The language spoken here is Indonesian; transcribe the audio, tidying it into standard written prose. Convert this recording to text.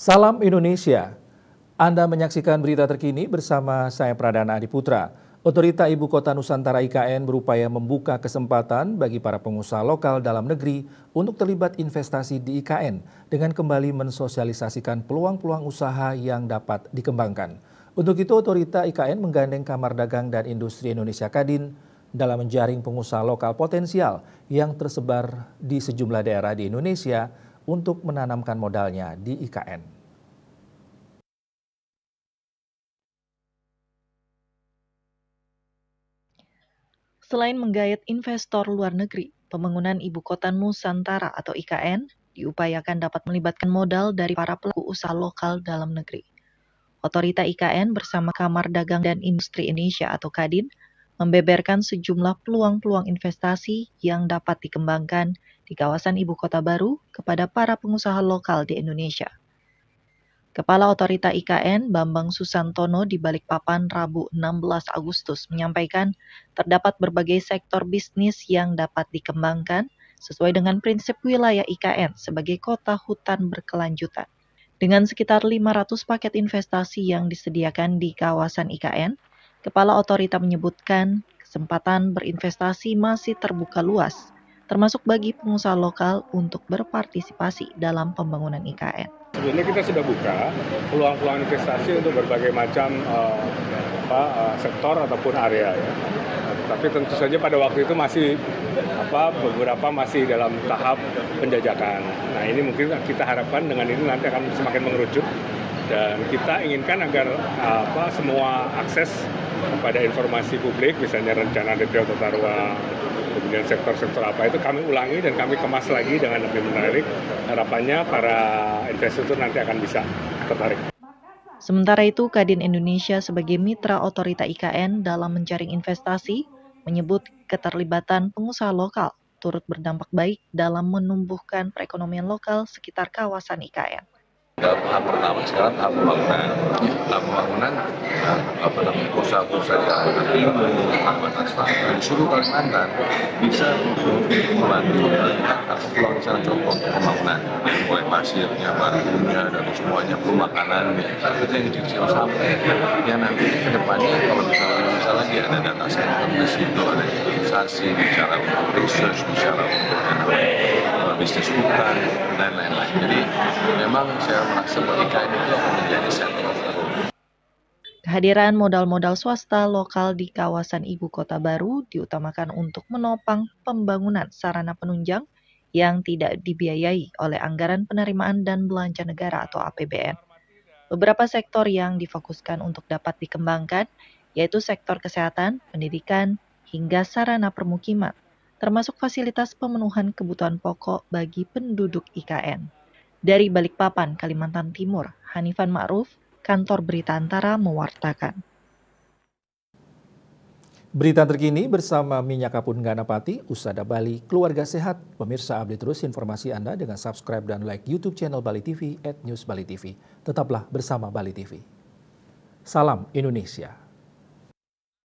Salam Indonesia. Anda menyaksikan berita terkini bersama saya Pradana Adiputra. Otorita Ibu Kota Nusantara IKN berupaya membuka kesempatan bagi para pengusaha lokal dalam negeri untuk terlibat investasi di IKN dengan kembali mensosialisasikan peluang-peluang usaha yang dapat dikembangkan. Untuk itu, Otorita IKN menggandeng Kamar Dagang dan Industri Indonesia Kadin dalam menjaring pengusaha lokal potensial yang tersebar di sejumlah daerah di Indonesia untuk menanamkan modalnya di IKN. Selain menggayat investor luar negeri, pembangunan Ibu Kota Nusantara atau IKN diupayakan dapat melibatkan modal dari para pelaku usaha lokal dalam negeri. Otorita IKN bersama Kamar Dagang dan Industri Indonesia atau Kadin membeberkan sejumlah peluang-peluang investasi yang dapat dikembangkan di kawasan Ibu Kota baru kepada para pengusaha lokal di Indonesia. Kepala Otorita IKN Bambang Susantono di Balikpapan Rabu 16 Agustus menyampaikan terdapat berbagai sektor bisnis yang dapat dikembangkan sesuai dengan prinsip wilayah IKN sebagai kota hutan berkelanjutan. Dengan sekitar 500 paket investasi yang disediakan di kawasan IKN, Kepala Otorita menyebutkan kesempatan berinvestasi masih terbuka luas, termasuk bagi pengusaha lokal untuk berpartisipasi dalam pembangunan IKN. Sebelumnya kita sudah buka peluang-peluang investasi untuk berbagai macam sektor ataupun area ya. Tapi tentu saja pada waktu itu masih beberapa masih dalam tahap penjajakan. Nah ini mungkin kita harapkan dengan ini nanti akan semakin mengerucut dan kita inginkan agar semua akses kepada informasi publik, misalnya rencana detail tata ruang, kemudian sektor-sektor apa itu kami ulangi dan kami kemas lagi dengan lebih menarik. Harapannya para investor nanti akan bisa tertarik. Sementara itu, Kadin Indonesia sebagai mitra otorita IKN dalam menjaring investasi menyebut keterlibatan pengusaha lokal turut berdampak baik dalam menumbuhkan perekonomian lokal sekitar kawasan IKN. Tahap pertama sekarang tahap pembangunan. Usaha-usaha di Kalimantan Selatan, di seluruh Kalimantan bisa membantu atau pulang di sana contoh untuk pembangunan, mulai pasirnya, batunya, dan semuanya, makanan, itu yang kecil sampai yang nanti ke depannya kalau misalnya dia ada data center di situ, ada investasi, bicara untuk research, bicara untuk bisnis hutan dan lain-lain. Jadi memang saya merasa bahwa IKN itu akan menjadi center of growth. Kehadiran modal-modal swasta lokal di kawasan ibu kota baru diutamakan untuk menopang pembangunan sarana penunjang yang tidak dibiayai oleh anggaran penerimaan dan belanja negara atau APBN. Beberapa sektor yang difokuskan untuk dapat dikembangkan yaitu sektor kesehatan, pendidikan, hingga sarana permukiman, termasuk fasilitas pemenuhan kebutuhan pokok bagi penduduk IKN. Dari Balikpapan, Kalimantan Timur, Hanifan Ma'ruf, Kantor Berita Antara mewartakan. Berita terkini bersama Minyak Kapur Ganapati, Usada Bali, Keluarga Sehat. Pemirsa, update terus informasi Anda dengan subscribe dan like YouTube channel Bali TV @newsbalitv. Tetaplah bersama Bali TV. Salam Indonesia.